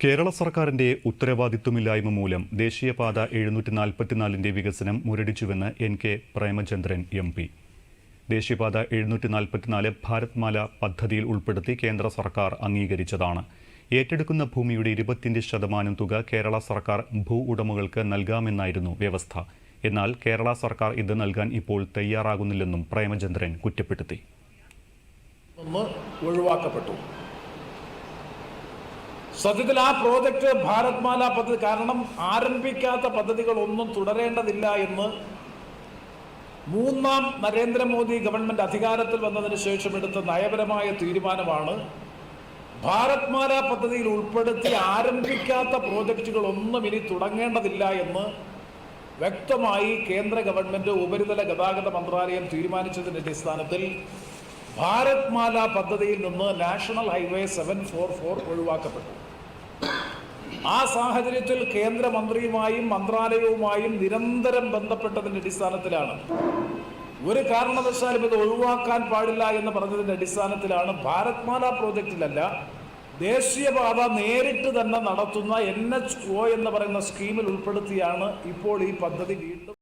കേരള സർക്കാരിന്റെ ഉത്തരവാദിത്വമില്ലായ്മ മൂലം ദേശീയപാത 744 വികസനം മുരടിച്ചുവെന്ന് N.K. പ്രേമചന്ദ്രൻ MP. ദേശീയപാത 744 ഭാരത്മാല പദ്ധതിയിൽ ഉൾപ്പെടുത്തി കേന്ദ്ര സർക്കാർ അംഗീകരിച്ചതാണ്. ഏറ്റെടുക്കുന്ന ഭൂമിയുടെ 25% തുക കേരള സർക്കാർ ഭൂ ഉടമകൾക്ക് നൽകാമെന്നായിരുന്നു വ്യവസ്ഥ. എന്നാൽ കേരള സർക്കാർ ഇത് നൽകാൻ ഇപ്പോൾ തയ്യാറാകുന്നില്ലെന്നും പ്രേമചന്ദ്രൻ കുറ്റപ്പെടുത്തി. സത്യത്തിൽ ആ പ്രോജക്റ്റ് ഭാരത്മാല പദ്ധതി കാരണം ആരംഭിക്കാത്ത പദ്ധതികളൊന്നും തുടരേണ്ടതില്ല എന്ന് മൂന്നാം നരേന്ദ്രമോദി ഗവൺമെന്റ് അധികാരത്തിൽ വന്നതിന് ശേഷം എടുത്ത നയപരമായ തീരുമാനമാണ് ഭാരത്മാല പദ്ധതിയിൽ ഉൾപ്പെടുത്തി ആരംഭിക്കാത്ത പ്രോജക്റ്റുകളൊന്നും ഇനി തുടങ്ങേണ്ടതില്ല എന്ന് വ്യക്തമായി കേന്ദ്ര ഗവൺമെന്റ് ഉപരിതല ഗതാഗത മന്ത്രാലയം തീരുമാനിച്ചതിന്റെ അടിസ്ഥാനത്തിൽ ഭാരത്മാല പദ്ധതിയിൽ നിന്ന് നാഷണൽ ഹൈവേ 744 ഒഴിവാക്കപ്പെട്ടു. ആ സാഹചര്യത്തിൽ കേന്ദ്രമന്ത്രിയുമായും മന്ത്രാലയവുമായും നിരന്തരം ബന്ധപ്പെട്ടതിന്റെ അടിസ്ഥാനത്തിലാണ് ഒരു കാരണവശാലും ഇത് ഒഴിവാക്കാൻ പാടില്ല എന്ന് പറഞ്ഞതിന്റെ അടിസ്ഥാനത്തിലാണ് ഭാരത്മാല പ്രോജക്റ്റിലല്ല ദേശീയപാത നേരിട്ട് തന്നെ നടത്തുന്ന NHO എന്ന് പറയുന്ന സ്കീമിൽ ഉൾപ്പെടുത്തിയാണ് ഇപ്പോൾ ഈ പദ്ധതി വീണ്ടും